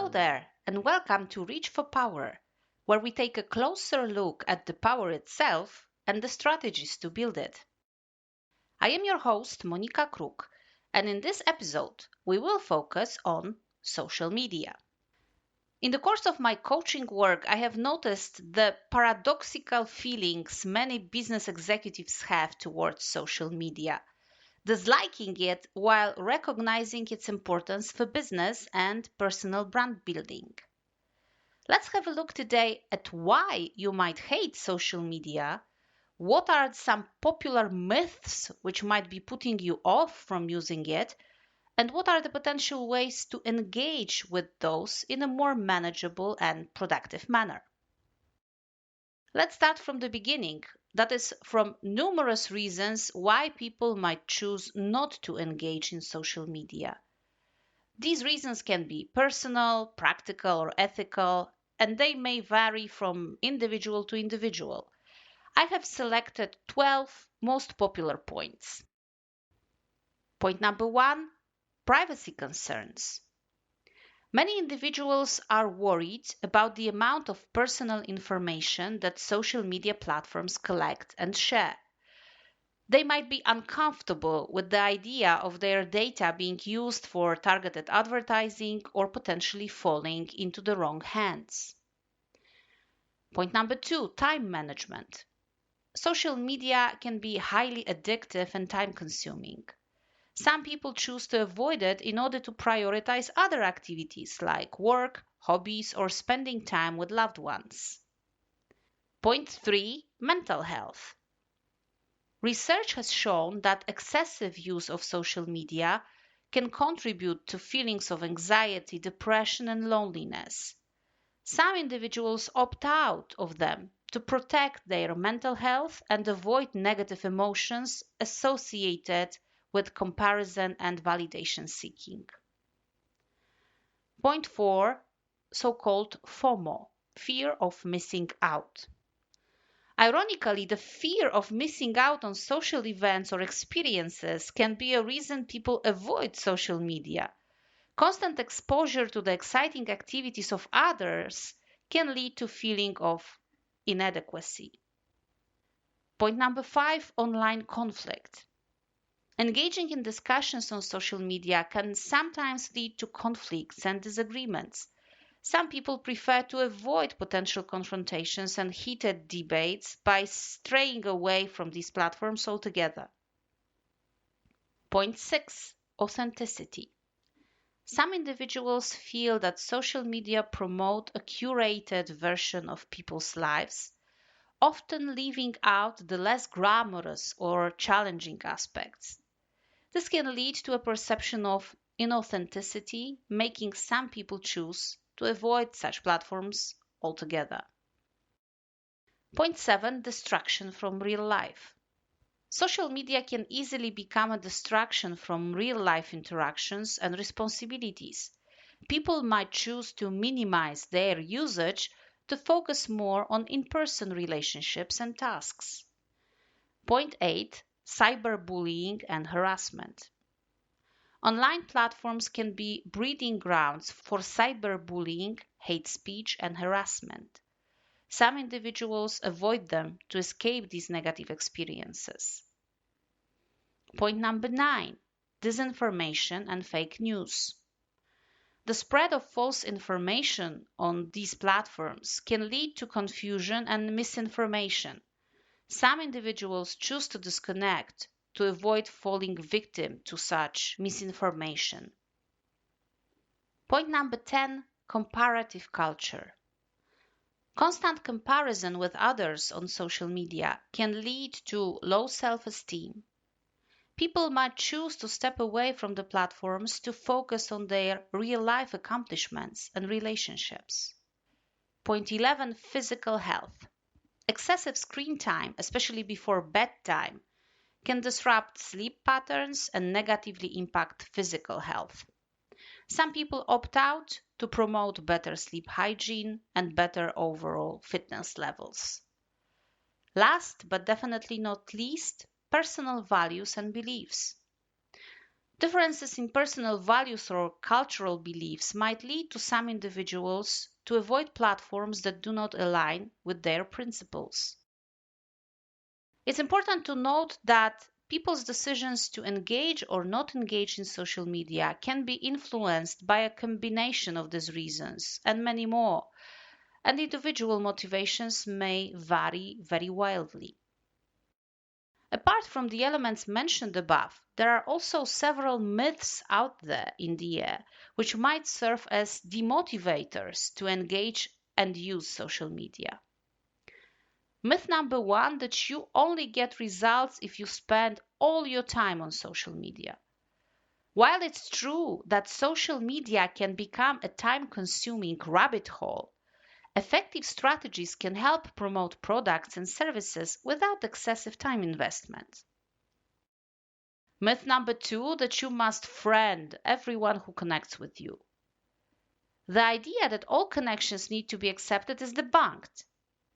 Hello there, and welcome to Reach for Power, where we take a closer look at the power itself and the strategies to build it. I am your host, Monika Kruk, and in this episode, we will focus on social media. In the course of my coaching work, I have noticed the paradoxical feelings many business executives have towards social media, disliking it while recognizing its importance for business and personal brand building. Let's have a look today at why you might hate social media, what are some popular myths which might be putting you off from using it, and what are the potential ways to engage with those in a more manageable and productive manner. Let's start from the beginning. That is, from numerous reasons why people might choose not to engage in social media. These reasons can be personal, practical, or ethical, and they may vary from individual to individual. I have selected 12 most popular points. Point number 1, privacy concerns. Many individuals are worried about the amount of personal information that social media platforms collect and share. They might be uncomfortable with the idea of their data being used for targeted advertising or potentially falling into the wrong hands. Point number 2, time management. Social media can be highly addictive and time-consuming. Some people choose to avoid it in order to prioritize other activities like work, hobbies, or spending time with loved ones. Point 3, mental health. Research has shown that excessive use of social media can contribute to feelings of anxiety, depression, and loneliness. Some individuals opt out of them to protect their mental health and avoid negative emotions associated with comparison and validation seeking. Point 4, so-called FOMO, fear of missing out. Ironically, the fear of missing out on social events or experiences can be a reason people avoid social media. Constant exposure to the exciting activities of others can lead to feeling of inadequacy. Point number 5, online conflict. Engaging in discussions on social media can sometimes lead to conflicts and disagreements. Some people prefer to avoid potential confrontations and heated debates by straying away from these platforms altogether. Point 6, authenticity. Some individuals feel that social media promote a curated version of people's lives, often leaving out the less glamorous or challenging aspects. This can lead to a perception of inauthenticity, making some people choose to avoid such platforms altogether. Point 7, distraction from real life. Social media can easily become a distraction from real-life interactions and responsibilities. People might choose to minimize their usage to focus more on in-person relationships and tasks. Point 8, cyberbullying and harassment. Online platforms can be breeding grounds for cyberbullying, hate speech, and harassment. Some individuals avoid them to escape these negative experiences. Point number 9, disinformation and fake news. The spread of false information on these platforms can lead to confusion and misinformation. Some individuals choose to disconnect to avoid falling victim to such misinformation. Point number 10, comparative culture. Constant comparison with others on social media can lead to low self-esteem. People might choose to step away from the platforms to focus on their real-life accomplishments and relationships. Point 11, physical health. Excessive screen time, especially before bedtime, can disrupt sleep patterns and negatively impact physical health. Some people opt out to promote better sleep hygiene and better overall fitness levels. Last but definitely not least, personal values and beliefs. Differences in personal values or cultural beliefs might lead to some individuals to avoid platforms that do not align with their principles. It's important to note that people's decisions to engage or not engage in social media can be influenced by a combination of these reasons and many more, and individual motivations may vary very wildly. Apart from the elements mentioned above, there are also several myths out there in the air which might serve as demotivators to engage and use social media. Myth number one, that you only get results if you spend all your time on social media. While it's true that social media can become a time-consuming rabbit hole, effective strategies can help promote products and services without excessive time investment. Myth number two, that you must friend everyone who connects with you. The idea that all connections need to be accepted is debunked.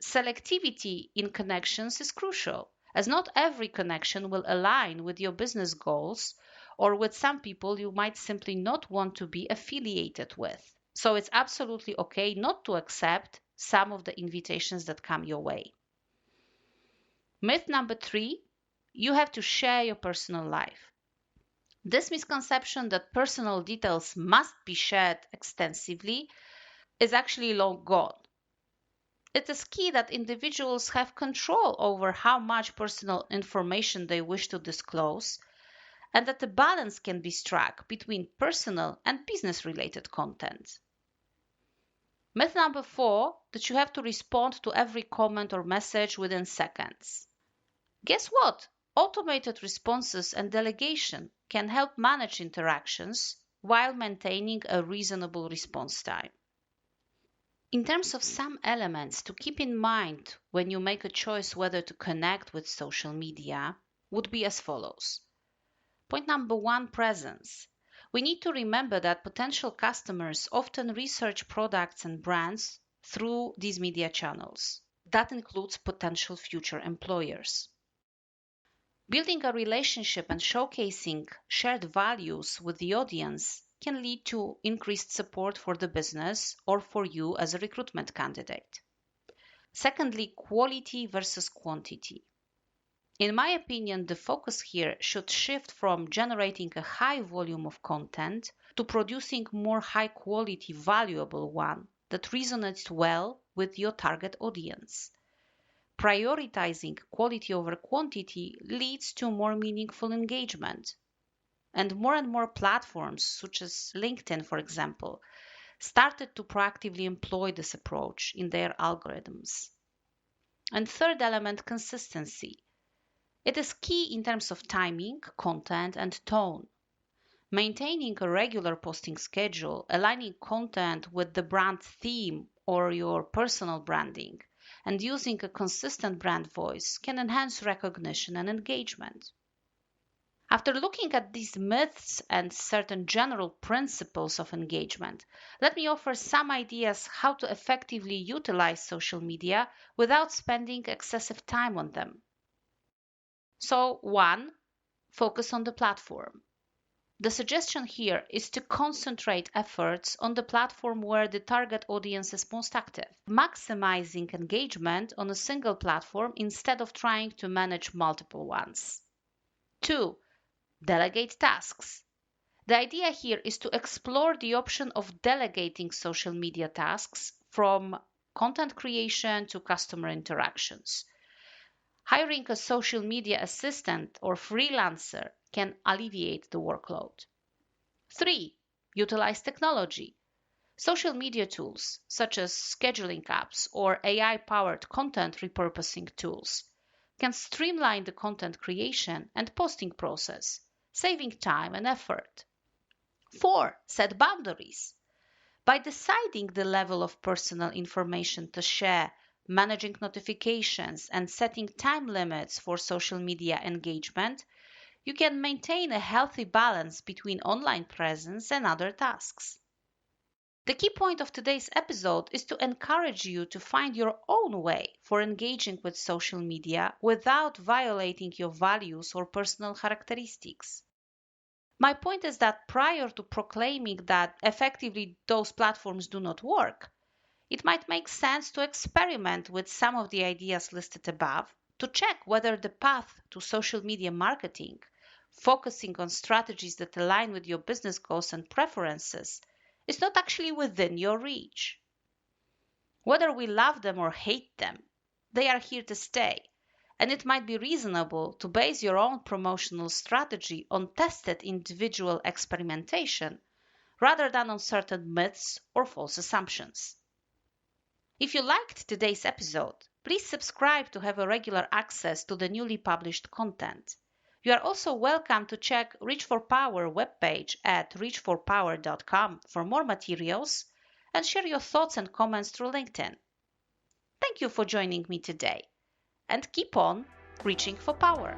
Selectivity in connections is crucial, as not every connection will align with your business goals, or with some people you might simply not want to be affiliated with. So it's absolutely okay not to accept some of the invitations that come your way. Myth number three, you have to share your personal life. This misconception that personal details must be shared extensively is actually long gone. It is key that individuals have control over how much personal information they wish to disclose, and that a balance can be struck between personal and business-related content. Myth number four, that you have to respond to every comment or message within seconds. Guess what? Automated responses and delegation can help manage interactions while maintaining a reasonable response time. In terms of some elements to keep in mind when you make a choice whether to connect with social media would be as follows. Point number one, presence. We need to remember that potential customers often research products and brands through these media channels. That includes potential future employers. Building a relationship and showcasing shared values with the audience can lead to increased support for the business or for you as a recruitment candidate. Secondly, quality versus quantity. In my opinion, the focus here should shift from generating a high volume of content to producing more high quality, valuable one that resonates well with your target audience. Prioritizing quality over quantity leads to more meaningful engagement. And more platforms, such as LinkedIn, for example, started to proactively employ this approach in their algorithms. And third element, consistency. It is key in terms of timing, content, and tone. Maintaining a regular posting schedule, aligning content with the brand theme or your personal branding, and using a consistent brand voice can enhance recognition and engagement. After looking at these myths and certain general principles of engagement, let me offer some ideas how to effectively utilize social media without spending excessive time on them. So, one, focus on the platform. The suggestion here is to concentrate efforts on the platform where the target audience is most active, maximizing engagement on a single platform instead of trying to manage multiple ones. 2. Delegate tasks. The idea here is to explore the option of delegating social media tasks from content creation to customer interactions. Hiring a social media assistant or freelancer can alleviate the workload. 3. Utilize technology. Social media tools, such as scheduling apps or AI-powered content repurposing tools, can streamline the content creation and posting process, saving time and effort. 4. Set boundaries. By deciding the level of personal information to share, managing notifications, and setting time limits for social media engagement, you can maintain a healthy balance between online presence and other tasks. The key point of today's episode is to encourage you to find your own way for engaging with social media without violating your values or personal characteristics. My point is that prior to proclaiming that effectively those platforms do not work, it might make sense to experiment with some of the ideas listed above to check whether the path to social media marketing, focusing on strategies that align with your business goals and preferences, is not actually within your reach. Whether we love them or hate them, they are here to stay, and it might be reasonable to base your own promotional strategy on tested individual experimentation rather than on certain myths or false assumptions. If you liked today's episode, please subscribe to have a regular access to the newly published content. You are also welcome to check Reach for Power webpage at reachforpower.com for more materials and share your thoughts and comments through LinkedIn. Thank you for joining me today, and keep on reaching for power.